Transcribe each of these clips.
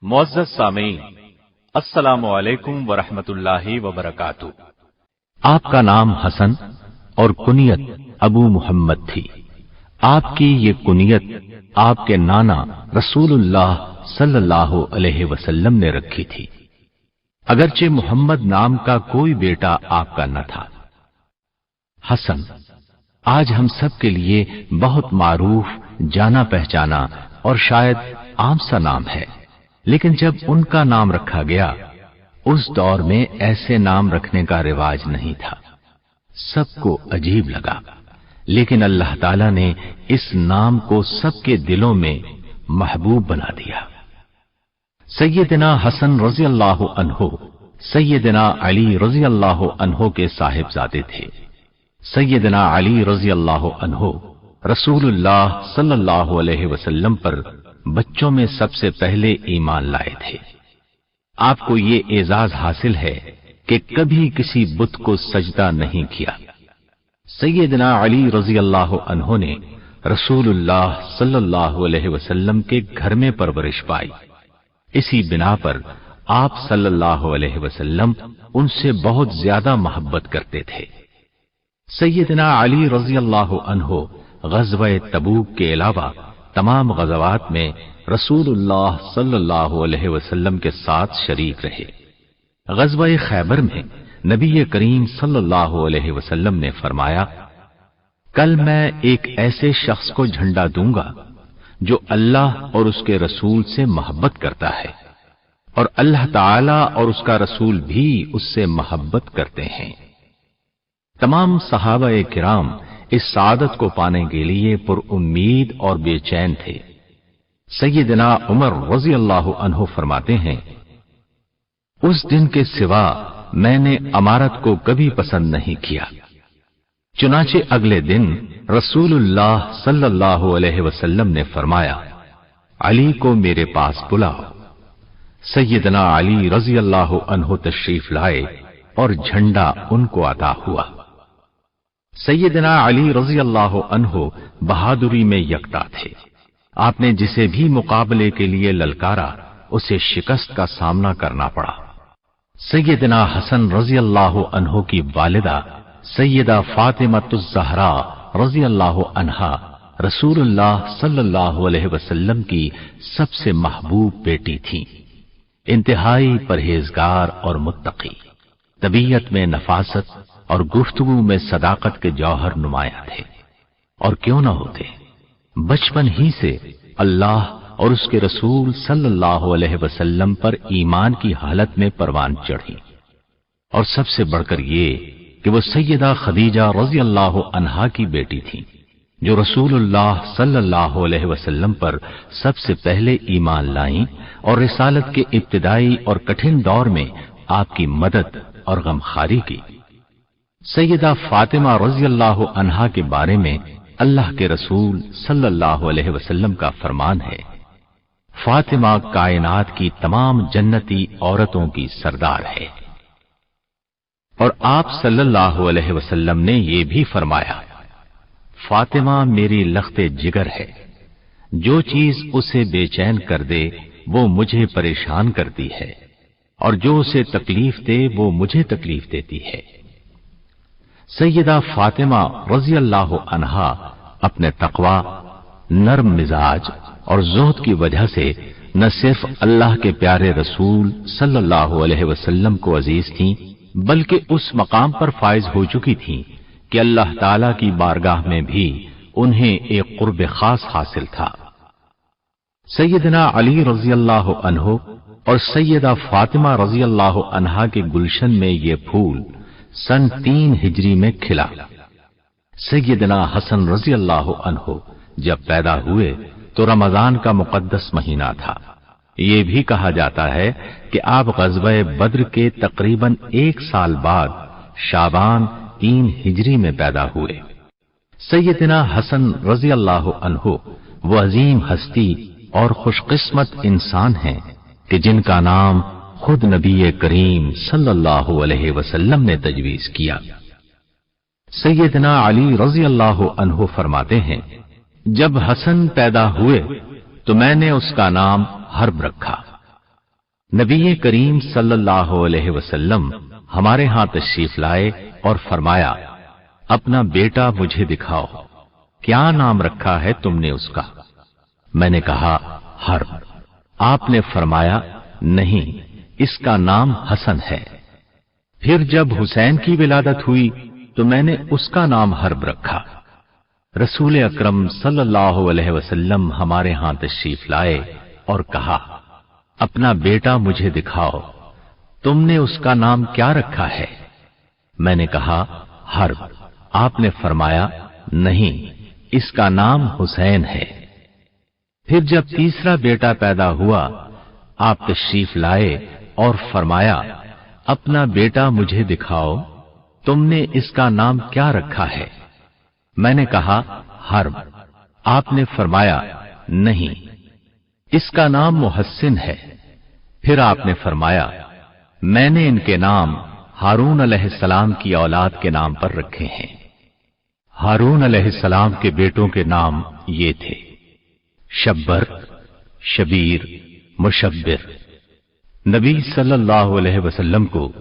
मुअज़्ज़ज़ सामीन, अस्सलामु अलैकुम वरहमतुल्लाहि वबरकातुहू। आपका नाम हसन और कुनियत अबू मुहम्मद थी। आपकी ये कुनियत आपके नाना रसूलुल्लाह सल्लल्लाहु अलैहि वसल्लम ने रखी थी, अगरचे मोहम्मद नाम का कोई बेटा आपका न था। हसन आज हम सब के लिए बहुत मारूफ, जाना पहचाना और शायद आम सा नाम है, लेकिन जब उनका नाम रखा गया उस दौर में ऐसे नाम रखने का रिवाज नहीं था। सबको अजीब लगा, लेकिन अल्लाह ताला ने इस नाम को सबके दिलों में महबूब बना दिया। सैयदना हसन रज़ी अल्लाहु अन्हु सैयदना अली रज़ी अल्लाहु अन्हु के साहिबजादे थे। सैयदना अली रज़ी अल्लाहु अन्हु रसूलुल्लाह सल्लल्लाहु अलैहि वसल्लम पर बच्चों में सबसे पहले ईमान लाए थे। आपको ये एजाज हासिल है कि कभी किसी बुत को सजदा नहीं किया। सैयदना अली रज़ी अल्लाहु अन्हु ने रसूलुल्लाह सल्लल्लाहु अलैहि वसल्लम के घर में परवरिश पाई। इसी बिना पर आप सल्लल्लाहु अलैहि वसल्लम उनसे बहुत ज्यादा मोहब्बत करते थे। सैयदना अली रज़ी अल्लाहु अन्हु ग़ज़वा-ए तबूक के अलावा तमाम ग़ज़वात में रसूलुल्लाह सल्लल्लाहु अलैहि वसल्लम के साथ शरीक रहे। ग़ज़वा-ए खैबर में नबी करीम सल्लल्लाहु अलैहि वसल्लम ने फरमाया, कल मैं एक ऐसे शख्स को झंडा दूंगा जो अल्लाह और उसके रसूल से मोहब्बत करता है और अल्लाह ताला और उसका रसूल भी उससे मोहब्बत करते हैं। तमाम सहाबा-ए किराम इस सादत को पाने के लिए पुरउम्मीद और बेचैन थे। सैयदना उमर रज़ी अल्लाहु अन्हु फरमाते हैं, उस दिन के सिवा मैंने अमारत को कभी पसंद नहीं किया। चुनाचे अगले दिन रसूलुल्लाह सल्लल्लाहु अलैहि वसल्लम ने फरमाया, अली को मेरे पास बुलाओ। सैयदना अली रज़ी अल्लाहु अन्हु तशरीफ लाए और झंडा उनको अता हुआ। सैयदना अली रज़ी अल्लाहु अन्हु बहादुरी में यकता थे। आपने जिसे भी मुकाबले के लिए ललकारा उसे शिकस्त का सामना करना पड़ा। सैयदना हसन रज़ी अल्लाहु अन्हु की वालिदा सैयदा फातिमतुज़ ज़हरा रज़ी अल्लाहु अन्हा रसूलुल्लाह सल्लल्लाहु अलैहि वसल्लम की सबसे महबूब बेटी थी। इंतहाई परहेजगार और मुत्तकी, तबीयत में नफासत और गुफ्तगू में सदाकत के जौहर नुमाया थे। और क्यों न होते, बचपन ही से अल्लाह और उसके रसूल सल्लल्लाहु अलैहि वसल्लम पर ईमान की हालत में परवान चढ़ी। और सबसे बढ़कर ये कि वो सैयदा खदीजा रज़ी अल्लाहु अन्हा की बेटी थी, जो रसूलुल्लाह सल्लल्लाहु अलैहि वसल्लम पर सबसे पहले ईमान लाईं और रिसालत के इब्तिदाई और कठिन दौर में आपकी मदद और गमखारी की। सैयदा फातिमा रज़ी अल्लाहु अन्हा के बारे में अल्लाह के रसूल सल्लल्लाहु अलैहि वसल्लम का फरमान है, फातिमा कायनात की तमाम जन्नती औरतों की सरदार है। और आप सल्लल्लाहु अलैहि वसल्लम ने ये भी फरमाया, फातिमा मेरी लख्ते जिगर है, जो चीज उसे बेचैन कर दे वो मुझे परेशान करती है और जो उसे तकलीफ दे वो मुझे तकलीफ देती है। सैयदा फातिमा रज़ी अल्लाहु अन्हा अपने तकवा, नर्म मिजाज और ज़ुहद की वजह से न सिर्फ अल्लाह के प्यारे रसूल सल्लल्लाहु अलैहि वसल्लम को अजीज थीं, बल्कि उस मकाम पर फाइज हो चुकी थीं कि अल्लाह ताला की बारगाह में भी उन्हें एक कुर्ब खास हासिल था। सैयदना अली रज़ी अल्लाहु अन्हु और सैयदा फातिमा रज़ी अल्लाहु अन्हा के गुलशन में ये फूल सन 3 हिजरी में खिला। सैयदना हसन रज़ी अल्लाहु अन्हु जब पैदा हुए तो रमजान का मुकद्दस महीना था। ये भी कहा जाता है कि आप ग़ज़वा-ए बद्र के तकरीबन 1 साल बाद शाबान 3 हिजरी में पैदा हुए। सैयदना हसन रज़ी अल्लाहु अन्हु वो अजीम हस्ती और खुशकिस्मत इंसान हैं कि जिनका नाम खुद नबी करीम सल्लल्लाहु अलैहि वसल्लम ने तजवीज किया। सैयदना अली रज़ी अल्लाहु अन्हु फरमाते हैं, जब हसन पैदा हुए तो मैंने उसका नाम हर्ब रखा। नबी करीम सल्लल्लाहु अलैहि वसल्लम हमारे हाथ तशरीफ लाए और फरमाया, अपना बेटा मुझे दिखाओ, क्या नाम रखा है तुमने उसका? मैंने कहा, हर्ब। आपने फरमाया, नहीं, इसका नाम हसन है। फिर जब हुसैन की विलादत हुई तो मैंने उसका नाम हर्ब रखा। रसूल अकरम सल्लल्लाहु अलैहि वसल्लम हमारे हाथ तशरीफ लाए और कहा, अपना बेटा मुझे दिखाओ, तुमने उसका नाम क्या रखा है? मैंने कहा, हर्ब। आपने फरमाया, नहीं, इसका नाम हुसैन है। फिर जब तीसरा बेटा पैदा हुआ, आप तशरीफ लाए और फरमाया, अपना बेटा मुझे दिखाओ, तुमने इसका नाम क्या रखा है? मैंने कहा, हर्ब। आपने फरमाया, नहीं, इसका नाम मुहस्सिन है। फिर आपने फरमाया, मैंने इनके नाम हारून अलैहिस्सलाम की औलाद के नाम पर रखे हैं। हारून अलैहिस्सलाम के बेटों के नाम ये थे, शब्बर, शबीर, मुशब्बिर। नबी सल्लल्लाहु अलैहि वसल्लम को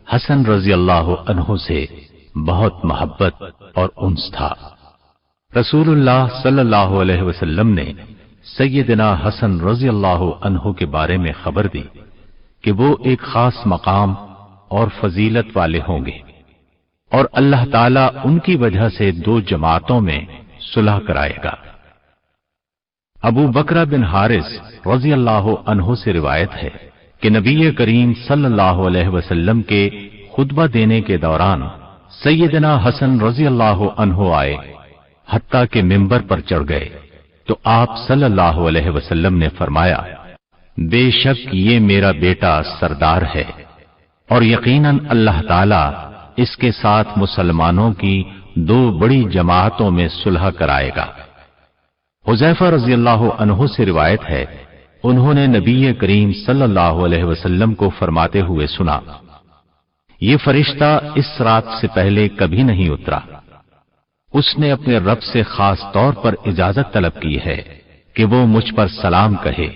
हसन रजी अल्लाह अन्हु से बहुत मोहब्बत और उन्स था। रसूलुल्लाह सल्लल्लाहु अलैहि वसल्लम ने सैयदना हसन रजी अल्लाह अन्हु के बारे में खबर दी कि वो एक खास मकाम और फजीलत वाले होंगे और अल्लाह ताला उनकी वजह से दो जमातों में सुलह कराएगा। अबू बकरा बिन हारिस रजी अल्लाह अन्हु से रिवायत है कि नबी करीम सल्लल्लाहु अलैहि वसल्लम के खुतबा देने के दौरान सैयदना हसन रजी अल्लाह अन्हु आए, हत्ता के मिंबर पर चढ़ गए तो आप सल्लल्लाहु अलैहि वसल्लम ने फरमाया, बेशक ये मेरा बेटा सरदार है और यकीनन अल्लाह ताला इसके साथ मुसलमानों की दो बड़ी जमातों में सुलह कराएगा। हुज़ैफा रज़ियल्लाहु अन्हु से रिवायत है, उन्होंने नबी करीम सल्लल्लाहु अलैहि वसल्लम को फरमाते हुए सुना, ये फरिश्ता इस रात से पहले कभी नहीं उतरा। उसने अपने रब से खास तौर पर इजाजत तलब की है कि वो मुझ पर सलाम कहे,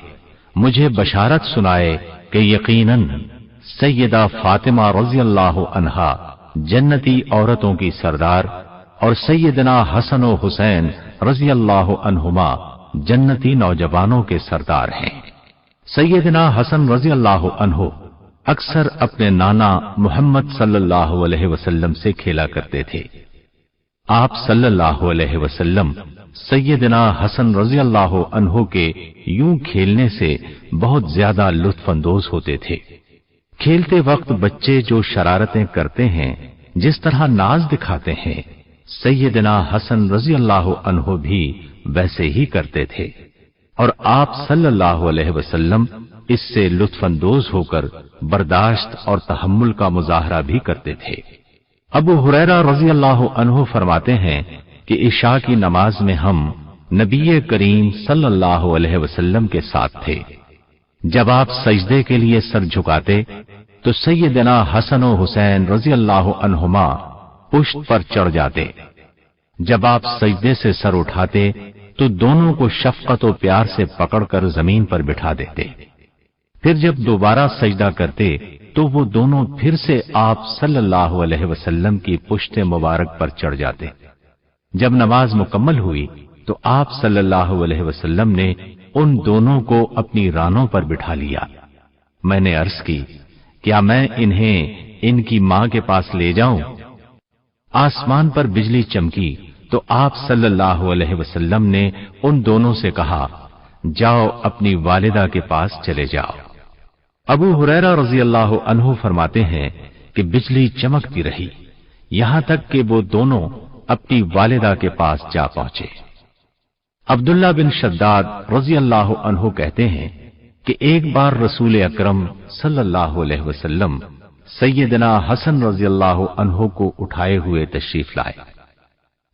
मुझे बशारत सुनाए कि यकीनन सैयदा फातिमा रज़ियल्लाहु अन्हा जन्नती औरतों की सरदार और सैयदना हसन और हुसैन रज़ियल्लाहु अन्हुमा जन्नती नौजवानों के सरदार हैं। सैयदना हसन रज़ियल्लाहु अन्हु अक्सर अपने नाना मोहम्मद सल्लल्लाहु अलैहि वसल्लम से खेला करते थे। आप सल्लल्लाहु अलैहि वसल्लम सैयदना हसन रज़ियल्लाहु अन्हु के यूं खेलने से बहुत ज्यादा लुत्फ अंदोज होते थे। खेलते वक्त बच्चे जो शरारतें करते हैं, जिस तरह नाज दिखाते हैं, सैयदना हसन रज़ियल्लाहु अन्हु भी वैसे ही करते थे और आप सल्लल्लाहु अलैहि वसल्लम इससे लुत्फ अंदोज होकर बर्दाश्त और तहम्मुल का मुजाहरा भी करते थे। अबू हुरैरा रज़ियल्लाहु अन्हु फरमाते हैं कि इशा की नमाज में हम नबी करीम सल्लल्लाहु अलैहि वसल्लम के साथ थे। जब आप सजदे के लिए सर झुकाते तो सैयदना हसन और हुसैन रज़ियल्लाहु अन्हुमा पुश्त पर चढ़ जाते। जब आप सजदे से सर उठाते तो दोनों को शफकत और प्यार से पकड़कर जमीन पर बिठा देते। फिर जब दोबारा सजदा करते तो वो दोनों फिर से आप सल्लल्लाहु अलैहि वसल्लम की पुश्ते मुबारक पर चढ़ जाते। जब नमाज मुकम्मल हुई तो आप सल्लल्लाहु अलैहि वसल्लम ने उन दोनों को अपनी रानों पर बिठा लिया। मैंने अर्ज की, क्या मैं इन्हें इनकी मां के पास ले जाऊं? आसमान पर बिजली चमकी तो आप सल्लल्लाहु अलैहि वसल्लम ने उन दोनों से कहा, जाओ अपनी वालिदा के पास चले जाओ। अबू हुरैरा रज़ियल्लाहु अन्हु फरमाते हैं कि बिजली चमकती रही यहां तक कि वो दोनों अपनी वालिदा के पास जा पहुंचे। अब्दुल्ला बिन शद्दाद रज़ियल्लाहु अन्हु कहते हैं कि एक बार रसूल अकरम सल्लल्लाहु अलैहि वसल्लम सैयदना हसन रज़ियल्लाहु अन्हु को उठाए हुए तशरीफ लाए।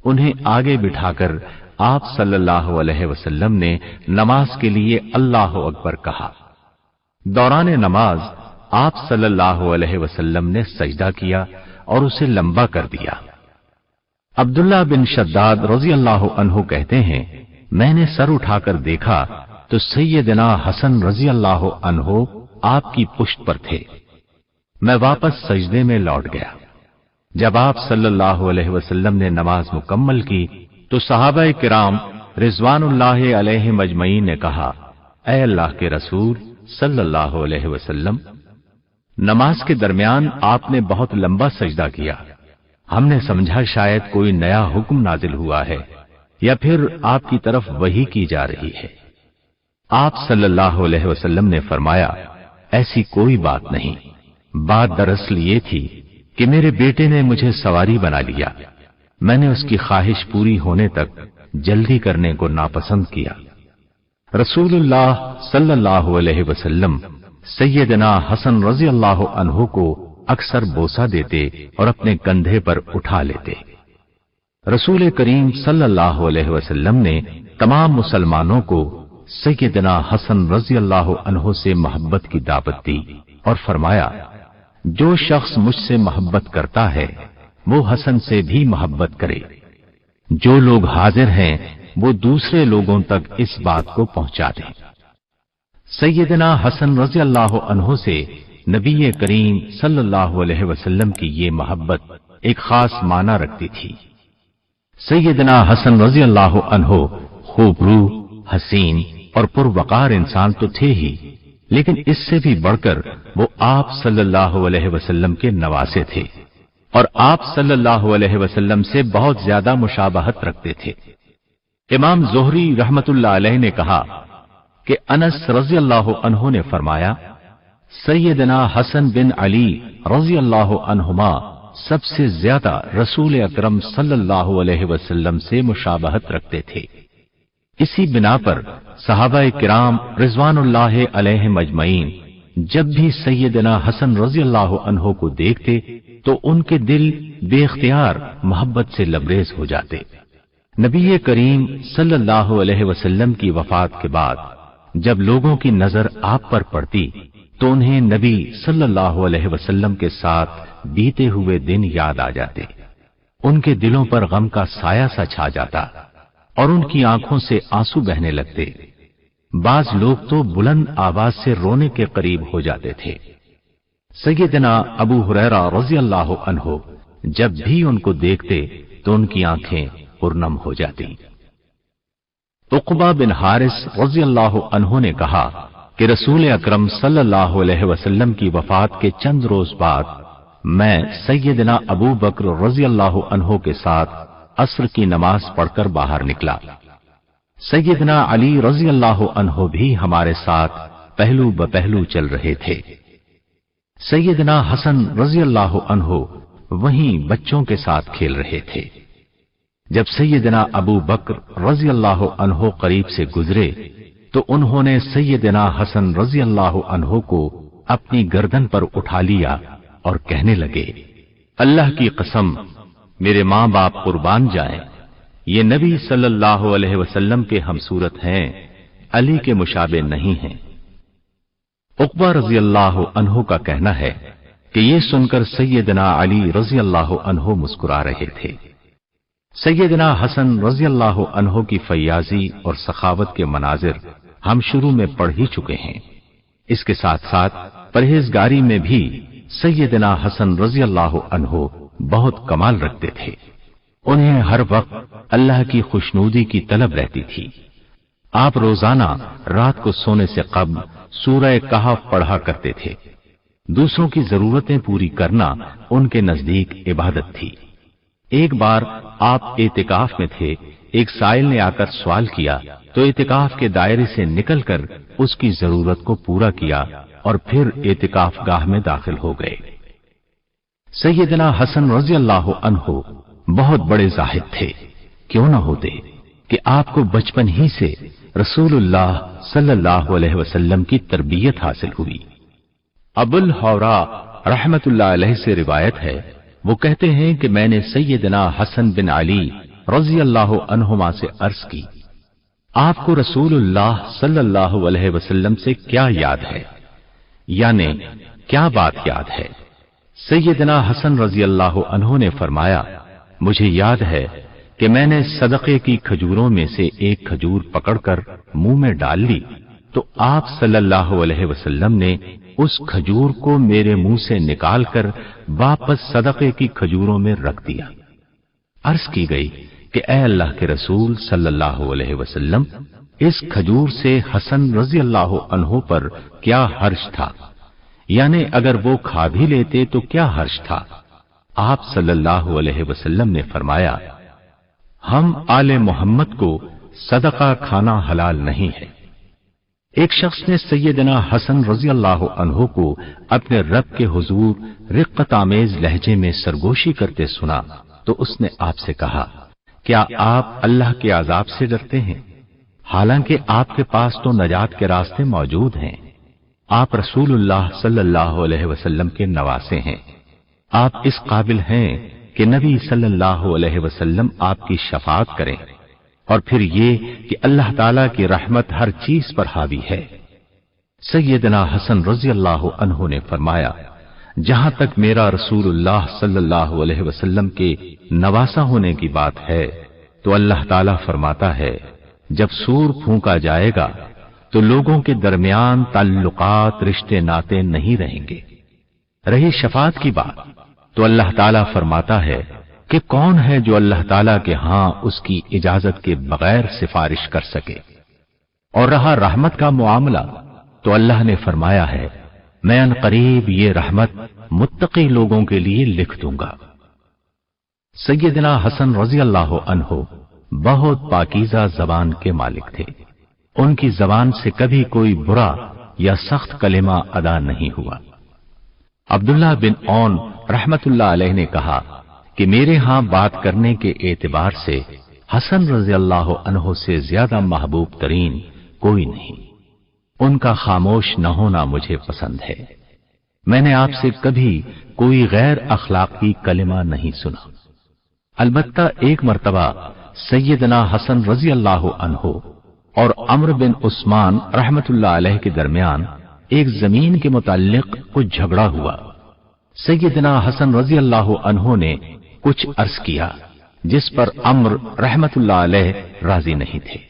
उन्हें आगे बिठाकर आप सल्लल्लाहु अलैहि वसल्लम ने नमाज के लिए अल्लाहु अकबर कहा। दौरान नमाज आप सल्लल्लाहु अलैहि वसल्लम ने सजदा किया और उसे लंबा कर दिया। अब्दुल्ला बिन शद्दाद रज़ियल्लाहु अन्हु कहते हैं, मैंने सर उठाकर देखा तो सैयदना हसन रज़ियल्लाहु अन्हु आपकी पुष्ट पर थे। मैं वापस सजदे में लौट गया। जब आप सल्लल्लाहु अलैहि वसल्लम ने नमाज मुकम्मल की तो सहाबा किराम रिजवानुल्लाह अलैहिम अजमईन ने कहा, ऐ अल्लाह के रसूल सल्लल्लाहु अलैहि वसल्लम, नमाज के दरमियान आपने बहुत लंबा सजदा किया। हमने समझा शायद कोई नया हुक्म नाजिल हुआ है या फिर आपकी तरफ वही की जा रही है। आप सल्लल्लाहु अलैहि वसल्लम ने फरमाया, ऐसी कोई बात नहीं। बात दरअसल ये थी कि मेरे बेटे ने मुझे सवारी बना लिया। मैंने उसकी ख्वाहिश पूरी होने तक जल्दी करने को नापसंद किया। रसूलुल्लाह सल्लल्लाहु अलैहि वसल्लम सैयदना हसन रजी अल्लाह अन्हु को अक्सर बोसा देते और अपने कंधे पर उठा लेते। रसूल करीम सल्लल्लाहु अलैहि वसल्लम ने तमाम मुसलमानों को सैयदना हसन रजी अल्लाह अन्हु से मोहब्बत की दावत दी और फरमाया, जो शख्स मुझसे मोहब्बत करता है वो हसन से भी मोहब्बत करे। जो लोग हाजिर हैं वो दूसरे लोगों तक इस बात को पहुंचा दें। सैयदना हसन रजी अल्लाह अन्हु से नबी करीम सल्लल्लाहु अलैहि वसल्लम की ये मोहब्बत एक खास माना रखती थी। सैयदना हसन रजी अल्लाह अन्हु खूबरू, हसीन और पुरवकार इंसान तो थे ही, लेकिन इससे भी बढ़कर वो आप सल्लल्लाहु अलैहि वसल्लम के नवासे थे और आप सल्लल्लाहु अलैहि वसल्लम से बहुत ज्यादा मुशाबहत रखते थे। इमाम ज़ोहरी रहमतुल्लाह अलैह ने कहा कि अनस रजी अल्लाह अन्हु ने फरमाया, सैयदना हसन बिन अली रजी अल्लाह अन्हुमा सबसे ज्यादा रसूल अकरम सल्लल्लाहु अलैहि वसल्लम से मुशाबहत रखते थे। इसी बिना पर सहाबा किराम रिजवानुल्लाह अलैहिम अजमईन जब भी सैयदना हसन रजी अल्लाह अन्हु को देखते तो उनके दिल बेख्तियार मोहब्बत से लबरेज हो जाते। नबी करीम सल्लल्लाहु अलैहि वसल्लम की वफात के बाद जब लोगों की नजर आप पर पड़ती तो उन्हें नबी सल्लल्लाहु अलैहि वसल्लम के साथ बीते हुए दिन याद आ जाते। उनके दिलों पर गम का साया सा छा जाता और उनकी आंखों से आंसू बहने लगते। बाज लोग तो बुलंद आवाज से रोने के करीब हो जाते थे। सैयदना अबू हुरैरा रजी अल्लाह अन्हु जब भी उनको देखते तो उनकी आंखें पुरनम हो जाती। उक़बा बिन हारिस रजी अल्लाह अन्हु ने कहा कि रसूल अकरम सल्लल्लाहु अलैहि वसल्लम की वफात के चंद रोज बाद मैं सैयदना अबू बकर रजी अल्लाह अन्हु के साथ असर की नमाज पढ़कर बाहर निकला। सैयदना अली रजी अल्लाह अन्हु भी हमारे साथ पहलू बपहलू चल रहे थे। सैयदना हसन रजी अल्लाह अन्हु वहीं बच्चों के साथ खेल रहे थे। जब सैयदना अबू बकर रजी अल्लाह अन्हु करीब से गुजरे तो उन्होंने सैयदना हसन रजी अल्लाह अन्हु को अपनी गर्दन पर उठा लिया और कहने लगे, अल्लाह की कसम, मेरे मां बाप कुर्बान जाएं, ये नबी सल्लल्लाहु अलैहि वसल्लम के हमसूरत हैं, अली के मुशाबे नहीं हैं। उक़बा रजी अल्लाह अन्हु का कहना है कि ये सुनकर सैयदना अली रजी अल्लाह अन्हु मुस्कुरा रहे थे। सैयदना हसन रजी अल्लाह अन्हु की फैयाजी और सखावत के मनाजिर हम शुरू में पढ़ ही चुके हैं। इसके साथ साथ परहेजगारी में भी सैयदना हसन रजी अल्लाह अन्हु बहुत कमाल रखते थे। उन्हें हर वक्त अल्लाह की खुशनूदी की तलब रहती थी। आप रोजाना रात को सोने से कब्ल सूरह कहफ पढ़ा करते थे। दूसरों की जरूरतें पूरी करना उनके नजदीक इबादत थी। एक बार आप एतिकाफ में थे, एक साइल ने आकर सवाल किया तो एतिकाफ के दायरे से निकलकर उसकी जरूरत को पूरा किया और फिर एतिकाफ गाह में दाखिल हो गए। सैयदना हसन रजी अल्लाह अन्हु बहुत बड़े जाहिद थे। क्यों न होते कि आपको बचपन ही से रसूलुल्लाह सल्लल्लाहु अलैहि वसल्लम की तरबियत हासिल हुई। अबुल हौरा रहमतुल्लाह अलैह से रिवायत है, वो कहते हैं कि मैंने सैयदना हसन बिन अली रजी अल्लाह अन्हुमा से अर्ज की, आपको रसूलुल्लाह सल्लल्लाहु अलैहि वसल्लम से क्या याद है, यानी क्या बात याद है। सैयदना हसन रजी अल्लाह अन्हु ने फरमाया, मुझे याद है कि मैंने सदक़े की खजूरों में से एक खजूर पकड़कर मुंह में डाल ली तो आप सल्लल्लाहु अलैहि वसल्लम ने उस खजूर को मेरे मुंह से निकाल कर वापस सदक़े की खजूरों में रख दिया। अर्ज की गई कि ऐ अल्लाह के रसूल सल्लल्लाहु अलैहि वसल्लम, इस खजूर से हसन रजी अल्लाह अन्हु पर क्या हर्ज था, यानी अगर वो खा भी लेते तो क्या हर्ज था। आप सल्लल्लाहु अलैहि वसल्लम ने फरमाया, हम आले मोहम्मद को सदका खाना हलाल नहीं है। एक शख्स ने सैयदना हसन रजी अल्लाह अन्हु को अपने रब के हुजूर रिक्कत आमेज लहजे में सरगोशी करते सुना तो उसने आपसे कहा, क्या आप अल्लाह के अजाब से डरते हैं? हालांकि आपके पास तो नजात के रास्ते मौजूद हैं। आप रसूलुल्लाह सल्लल्लाहु अलैहि वसल्लम के नवासे हैं। आप इस काबिल हैं कि नबी सल्लल्लाहु अलैहि वसल्लम आपकी शफाअत करें, और फिर ये कि अल्लाह ताला की रहमत हर चीज पर हावी है। सैयदना हसन रजी अल्लाह अन्हु ने फरमाया, जहां तक मेरा रसूलुल्लाह सल्लल्लाहु अलैहि वसल्लम के नवासा होने की बात है तो अल्लाह ताला फरमाता है, जब सूर फूंका जाएगा तो लोगों के दरमियान ताल्लुकात रिश्ते नाते नहीं रहेंगे। रही शफाअत की बात तो अल्लाह ताला फरमाता है कि कौन है जो अल्लाह ताला के हां उसकी इजाजत के बगैर सिफारिश कर सके। और रहा रहमत का मामला तो अल्लाह ने फरमाया है, मैं अनकरीब ये रहमत मुत्तकी लोगों के लिए लिख दूंगा। सैयदना हसन रजी अल्लाह अन्हु बहुत पाकीज़ा जबान के मालिक थे। उनकी जबान से कभी कोई बुरा या सख्त कलिमा अदा नहीं हुआ। अब्दुल्लाह बिन औन रहमतुल्लाह अलैह ने कहा कि मेरे यहां बात करने के एतबार से हसन रजी अल्लाह अन्हु से ज्यादा महबूब तरीन कोई नहीं। उनका खामोश न होना मुझे पसंद है। मैंने आपसे कभी कोई गैर अखलाकी कलिमा नहीं सुना। अलबत्ता एक मर्तबा सैयदना हसन रजी अल्लाह अन्हु और अम्र बिन उस्मान रहमतुल्लाह अलैह के दरमियान एक जमीन के मुताल्लिक कुछ झगड़ा हुआ। सैयदना हसन रजी अल्लाह अन्हु ने कुछ अर्ज किया जिस पर अम्र रहमतुल्लाह अलैह राजी नहीं थे।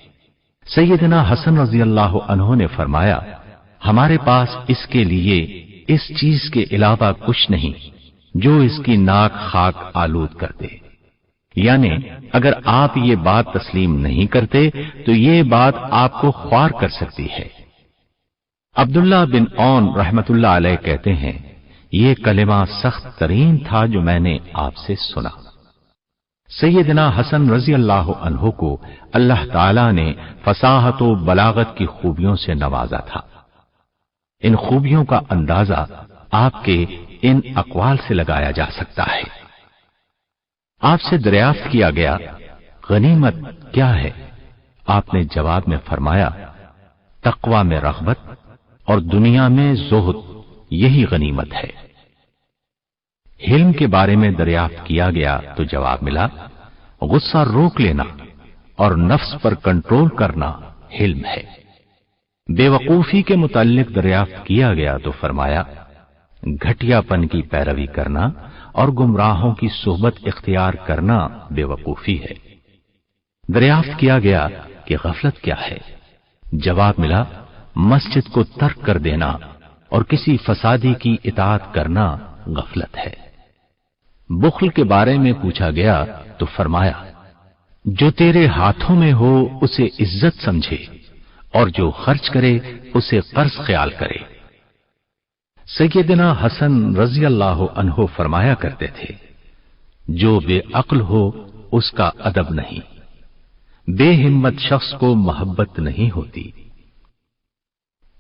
सैयदना हसन रजी अल्लाह अन्हु ने फरमाया, हमारे पास इसके लिए इस चीज के अलावा कुछ नहीं जो इसकी नाक खाक आलूद कर दे। यानी अगर आप ये बात तस्लीम नहीं करते तो ये बात आपको ख्वार कर सकती है। अब्दुल्लाह बिन औन रहमतुल्लाह अलैह कहते हैं, ये कलिमा सख्त तरीन था जो मैंने आपसे सुना। सैयदना हसन रजी अल्लाह अन्हु को अल्लाह ताला ने फसाहत व बलागत की खूबियों से नवाजा था। इन खूबियों का अंदाजा आपके इन अक़वाल से लगाया जा सकता है। आपसे दरियाफ्त किया गया, गनीमत क्या है? आपने जवाब में फरमाया, तक़वा में रग़बत और दुनिया में ज़ुहद, यही गनीमत है। हिल्म के बारे में दरियाफ्त किया गया तो जवाब मिला, गुस्सा रोक लेना और नफ्स पर कंट्रोल करना हिल्म है। बेवकूफी के मुताल्लिक दरियाफ्त किया गया तो फरमाया, घटियापन की पैरवी करना और गुमराहों की सोहबत इख्तियार करना बेवकूफी है। दरियाफ्त किया गया कि गफलत क्या है? जवाब मिला, मस्जिद को तर्क कर देना और किसी फसादी की इताअत करना गफलत है। बुख्ल के बारे में पूछा गया तो फरमाया, जो तेरे हाथों में हो उसे इज्जत समझे और जो खर्च करे उसे कर्ज ख्याल करे। सैयदना हसन रजी अल्लाह अन्हु फरमाया करते थे, जो बेअक्ल हो उसका अदब नहीं, बेहिम्मत शख्स को मोहब्बत नहीं होती,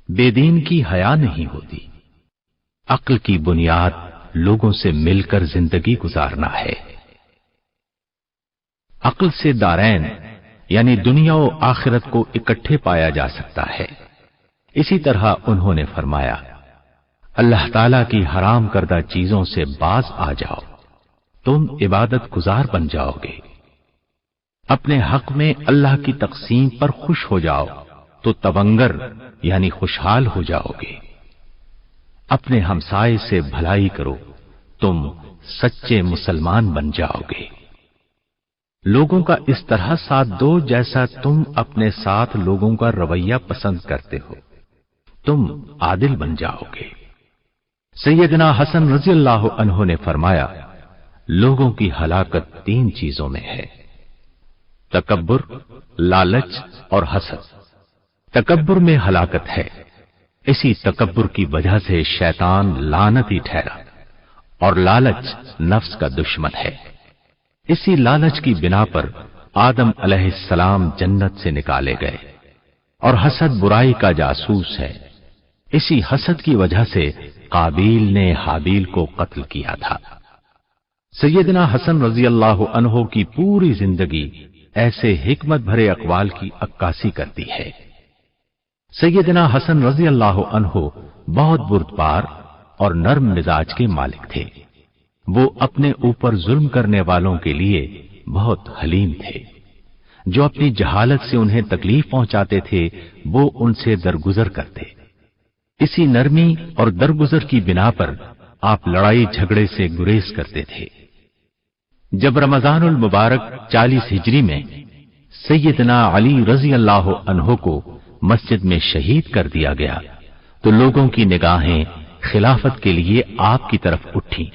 बेदीन की हया नहीं होती। अक्ल की बुनियाद लोगों से मिलकर जिंदगी गुजारना है। अक्ल से दारैन यानी दुनिया और आखिरत को इकट्ठे पाया जा सकता है। इसी तरह उन्होंने फरमाया, अल्लाह ताला की हराम करदा चीजों से बाज आ जाओ, तुम इबादत गुजार बन जाओगे। अपने हक में अल्लाह की तकसीम पर खुश हो जाओ तो तवंगर यानी खुशहाल हो जाओगे। अपने हमसाये से भलाई करो, तुम सच्चे मुसलमान बन जाओगे। लोगों का इस तरह साथ दो जैसा तुम अपने साथ लोगों का रवैया पसंद करते हो, तुम आदिल बन जाओगे। सैयदना हसन रजी अल्लाह अन्हु ने फरमाया, लोगों की हलाकत 3 चीजों में है, तकब्बुर, लालच और हसद। तकब्बुर में हलाकत है। इसी तकब्बुर की वजह से शैतान लानती ठहरा और लालच नफ्स का दुश्मन है। इसी लालच की बिना पर आदम अलैहिस्सलाम जन्नत से निकाले गए और हसद बुराई का जासूस है। इसी हसद की वजह से काबील ने हाबील को कत्ल किया था। सैयदना हसन रजी अल्लाह अन्हो की पूरी जिंदगी ऐसे हिकमत भरे अक़वाल की अक्कासी करती है। सैयदना हसन रजी अल्लाह अन्हो बहुत बुर्दबार और नर्म मिजाज के मालिक थे। वो अपने ऊपर जुल्म करने वालों के लिए बहुत हलीम थे। जो अपनी जहालत से उन्हें तकलीफ पहुंचाते थे वो उनसे दरगुजर करते। इसी नरमी और दरगुजर की बिना पर आप लड़ाई झगड़े से गुरेज करते थे। जब रमजानुल मुबारक 40 हिजरी में सैयदना अली रजी अल्लाह अन्हो को मस्जिद में शहीद कर दिया गया तो लोगों की निगाहें खिलाफत के लिए आपकी तरफ उठी,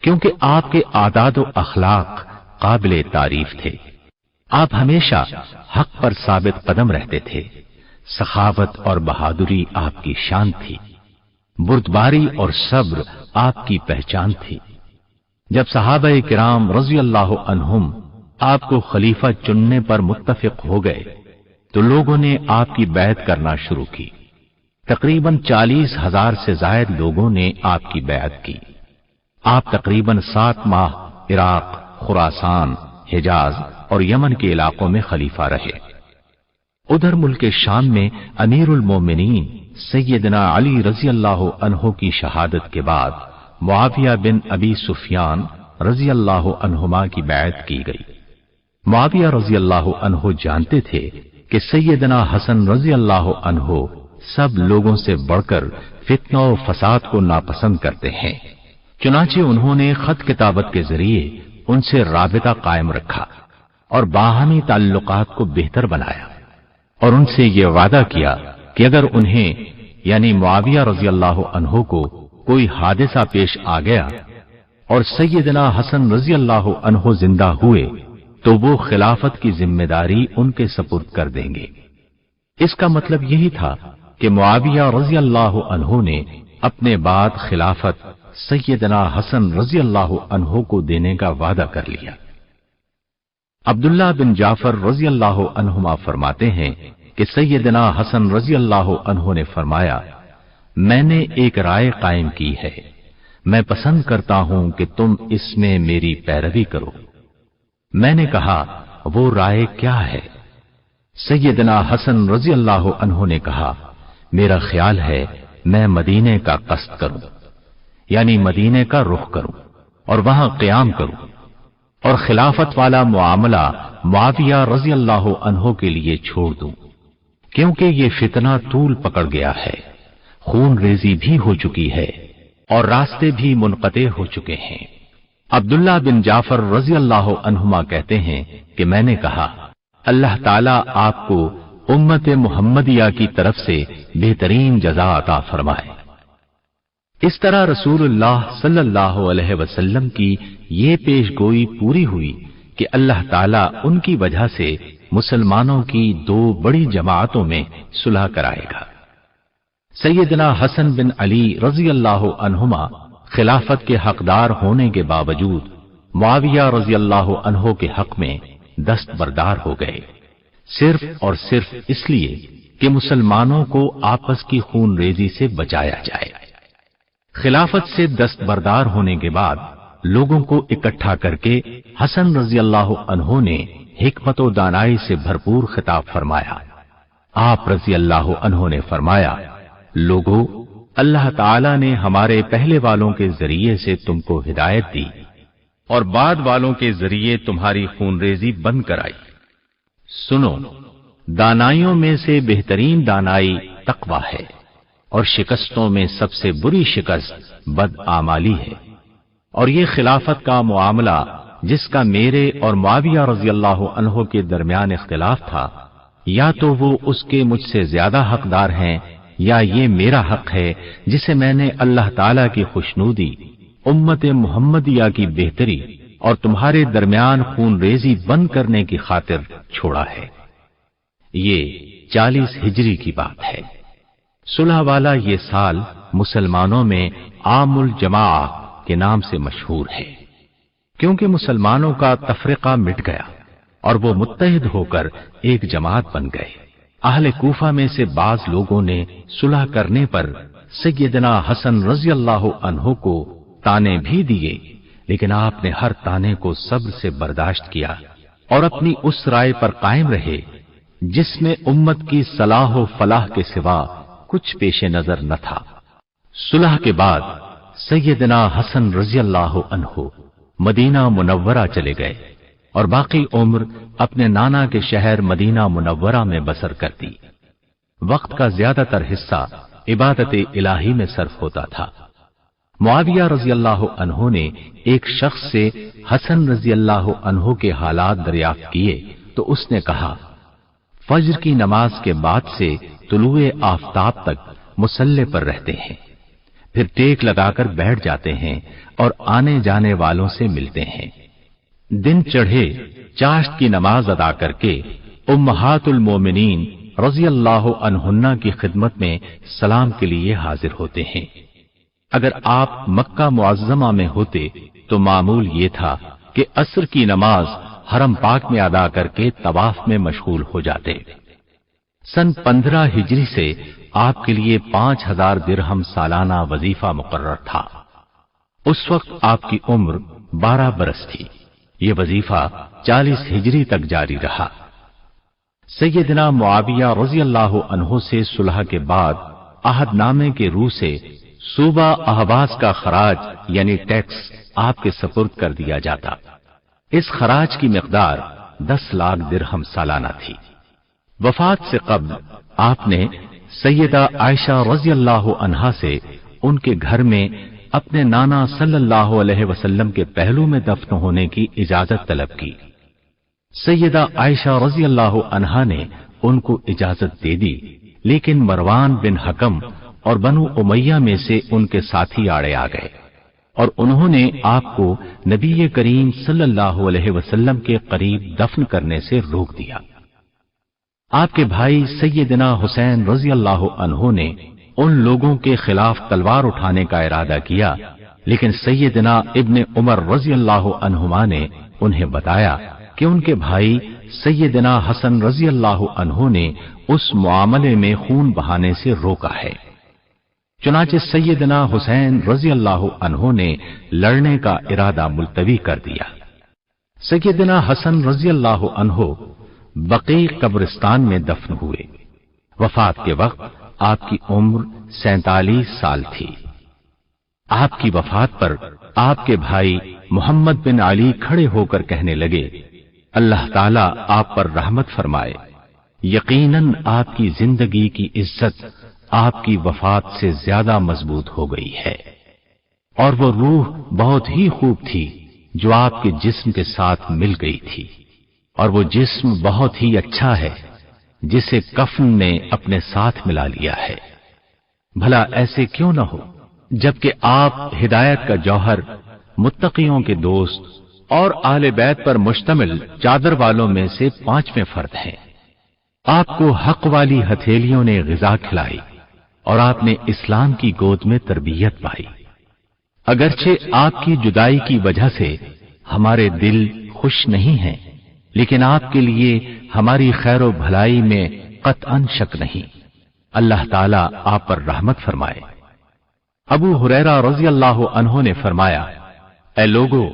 क्योंकि आपके आदाद व अखलाक काबिले तारीफ थे। आप हमेशा हक पर साबित कदम रहते थे। सखावत और बहादुरी आपकी शान थी। बुर्दबारी और सब्र आपकी पहचान थी। जब सहाबा किराम रज़ी अल्लाह अन्हुम आपको खलीफा चुनने पर मुत्तफिक हो गए तो लोगों ने आपकी बैत करना शुरू की। तकरीबन 40,000 से ज्यादा लोगों ने आपकी बैत की। आप तकरीबन 7 माह इराक, खुरासान, हिजाज और यमन के इलाकों में खलीफा रहे। उधर मुल्क शाम में अमीरुल मोमिनीन सैयदना अली रजी अल्लाह अन्हो की शहादत के बाद मुआविया बिन अबी सुफियान रजी अल्लाह अन्हुमा की बैत की गई। मुआविया रजी अल्लाह अन्हो जानते थे कि सैयदना हसन रजी अल्लाह अन्हो सब लोगों से बढ़कर फितना और फसाद को नापसंद करते हैं। चुनाचे उन्होंने खत किताबत के जरिए उनसे राबिता कायम रखा और बाहमी ताल्लुकात को बेहतर बनाया और उनसे ये वादा किया कि अगर उन्हें यानी मुआविया रजी अल्लाह अन्हो को कोई हादसा पेश आ गया और सैयदना हसन रजी अल्लाह अन्हो जिंदा हुए तो वो खिलाफत की जिम्मेदारी उनके सपुर्द कर देंगे। इसका मतलब यही था कि मुआविया रजी अल्लाह अन्हो ने अपने बाद खिलाफत सैयदना हसन रजी अल्लाह अन्हो को देने का वादा कर लिया। अब्दुल्ला बिन जाफर रजी अल्लाह अन्हुमा फरमाते हैं कि सैयदना हसन रजी अल्लाह अन्हो ने फरमाया, मैंने एक राय कायम की है, मैं पसंद करता हूं कि तुम इसमें मेरी पैरवी करो। मैंने कहा, वो राय क्या है? सैयदना हसन रजी अल्लाह अन्हो ने कहा, मेरा ख्याल है मैं मदीने का कस्द करूं, यानी मदीने का रुख करूं और वहां क़याम करूं और खिलाफत वाला मुआमला मुआविया रजी अल्लाह अन्हो के लिए छोड़ दूं, क्योंकि ये फितना तूल पकड़ गया है, खून रेजी भी हो चुकी है और रास्ते भी मुनक़ते हो चुके हैं। अब्दुल्ला बिन जाफर रजी अल्लाह अन्हुमा कहते हैं कि मैंने कहा, अल्लाह ताला आपको उम्मत मुहम्मदिया की तरफ से बेहतरीन जज़ा अता फरमाए। इस तरह रसूलुल्लाह सल्लल्लाहु अलैहि वसल्लम की ये पेशगोई पूरी हुई कि अल्लाह ताला उनकी वजह से मुसलमानों की 2 बड़ी जमातों में सुलह कराएगा। सैयदना हसन बिन अली रजी अल्लाह अन्हुमा खिलाफत के हकदार होने के बावजूद मुआविया रजी अल्लाह अन्हो के हक में दस्तबरदार हो गए, सिर्फ और सिर्फ इसलिए कि मुसलमानों को आपस की खून रेजी से बचाया जाए। खिलाफत से दस्तबरदार होने के बाद लोगों को इकट्ठा करके हसन रजी अल्लाह अन्हो ने हिकमत व दानाई से भरपूर खिताब फरमाया। आप रजी अल्लाह अन्हो ने फरमाया, लोगों, अल्लाह ताला ने हमारे पहले वालों के जरिए से तुमको हिदायत दी और बाद वालों के जरिए तुम्हारी खूनरेजी बंद कराई। सुनो, दानाइयों में से बेहतरीन दानाई तकवा है और शिकस्तों में सबसे बुरी शिकस्त बदआमाली है। और ये खिलाफत का मुआमला जिसका मेरे और मुआविया रजी अल्लाह अन्हो के दरमियान इख्तिलाफ था, या तो वो उसके मुझसे ज्यादा हकदार हैं یا یہ میرا حق ہے جسے میں نے اللہ تعالی کی خوشنودی، امت محمدیہ کی بہتری اور تمہارے درمیان خون ریزی بند کرنے کی خاطر چھوڑا ہے۔ یہ 40 ہجری کی بات ہے۔ صلح والا یہ سال مسلمانوں میں عام الجماع کے نام سے مشہور ہے، کیونکہ مسلمانوں کا تفرقہ مٹ گیا اور وہ متحد ہو کر ایک جماعت بن گئے۔ اہل کوفہ میں سے بعض لوگوں نے صلح کرنے پر سیدنا حسن رضی اللہ عنہ کو تانے بھی دیے، لیکن آپ نے ہر تانے کو صبر سے برداشت کیا اور اپنی اس رائے پر قائم رہے جس میں امت کی صلاح و فلاح کے سوا کچھ پیش نظر نہ تھا۔ صلح کے بعد سیدنا حسن رضی اللہ عنہ مدینہ منورہ چلے گئے اور باقی عمر اپنے نانا کے شہر مدینہ منورہ میں بسر کر دی۔ وقت کا زیادہ تر حصہ عبادت الہی میں صرف ہوتا تھا۔ معاویہ رضی اللہ عنہ نے ایک شخص سے حسن رضی اللہ عنہ کے حالات دریافت کیے تو اس نے کہا، فجر کی نماز کے بعد سے طلوع آفتاب تک مصلی پر رہتے ہیں، پھر ٹیک لگا کر بیٹھ جاتے ہیں اور آنے جانے والوں سے ملتے ہیں۔ دن چڑھے چاشت کی نماز ادا کر کے امہات المومنین رضی اللہ عنہن کی خدمت میں سلام کے لیے حاضر ہوتے ہیں۔ اگر آپ مکہ معظمہ میں ہوتے تو معمول یہ تھا کہ عصر کی نماز حرم پاک میں ادا کر کے طواف میں مشغول ہو جاتے۔ سن 15 ہجری سے آپ کے لیے 5000 درہم سالانہ وظیفہ مقرر تھا۔ اس وقت آپ کی عمر 12 برس تھی۔ یہ وظیفہ 40 ہجری تک جاری رہا۔ سیدنا معاویہ رضی اللہ عنہ سے صلح کے بعد عہد نامے کے روح سے صوبہ احواز کا خراج یعنی ٹیکس آپ کے سپرد کر دیا جاتا۔ اس خراج کی مقدار 10 لاکھ درہم سالانہ تھی۔ وفات سے قبل آپ نے سیدہ عائشہ رضی اللہ عنہا سے ان کے گھر میں اپنے نانا صلی اللہ علیہ وسلم کے پہلو میں دفن ہونے کی اجازت طلب کی۔ سیدہ عائشہ رضی اللہ عنہا نے ان کو اجازت دے دی، لیکن مروان بن حکم اور بنو امیہ میں سے ان کے ساتھی آڑے آ گئے اور انہوں نے آپ کو نبی کریم صلی اللہ علیہ وسلم کے قریب دفن کرنے سے روک دیا۔ آپ کے بھائی سیدنا حسین رضی اللہ عنہ نے ان لوگوں کے خلاف تلوار اٹھانے کا ارادہ کیا، لیکن سیدنا ابن عمر رضی اللہ عنہما نے انہیں بتایا کہ ان کے بھائی سیدنا حسن رضی اللہ عنہ نے اس معاملے میں خون بہانے سے روکا ہے۔ چنانچہ سیدنا حسین رضی اللہ عنہ نے لڑنے کا ارادہ ملتوی کر دیا۔ سیدنا حسن رضی اللہ عنہ بقیع قبرستان میں دفن ہوئے۔ وفات کے وقت آپ کی عمر 47 سال تھی۔ آپ کی وفات پر آپ کے بھائی محمد بن علی کھڑے ہو کر کہنے لگے، اللہ تعالیٰ آپ پر رحمت فرمائے، یقیناً آپ کی زندگی کی عزت آپ کی وفات سے زیادہ مضبوط ہو گئی ہے، اور وہ روح بہت ہی خوب تھی جو آپ کے جسم کے ساتھ مل گئی تھی، اور وہ جسم بہت ہی اچھا ہے جسے کفن نے اپنے ساتھ ملا لیا ہے۔ بھلا ایسے کیوں نہ ہو جبکہ آپ ہدایت کا جوہر، متقیوں کے دوست اور اہل بیت پر مشتمل چادر والوں میں سے 5ویں فرد ہیں۔ آپ کو حق والی ہتھیلیوں نے غذا کھلائی اور آپ نے اسلام کی گود میں تربیت پائی۔ اگرچہ آپ کی جدائی کی وجہ سے ہمارے دل خوش نہیں ہیں، لیکن آپ کے لیے ہماری خیر و بھلائی میں قطعاً شک نہیں۔ اللہ تعالیٰ آپ پر رحمت فرمائے۔ ابو ہریرہ رضی اللہ عنہ نے فرمایا، اے لوگو،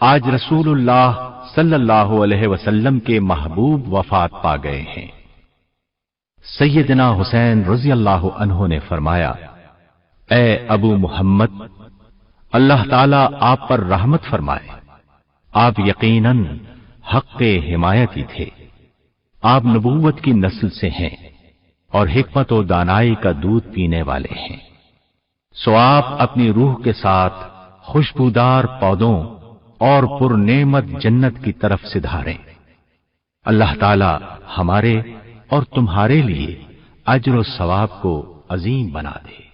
آج رسول اللہ صلی اللہ علیہ وسلم کے محبوب وفات پا گئے ہیں۔ سیدنا حسین رضی اللہ عنہ نے فرمایا، اے ابو محمد، اللہ تعالیٰ آپ پر رحمت فرمائے، آپ یقیناً حق کے حمایتی تھے۔ آپ نبوت کی نسل سے ہیں اور حکمت و دانائی کا دودھ پینے والے ہیں، سو آپ اپنی روح کے ساتھ خوشبودار پودوں اور پر نعمت جنت کی طرف سے دھاریں۔ اللہ تعالی ہمارے اور تمہارے لیے اجر و ثواب کو عظیم بنا دے۔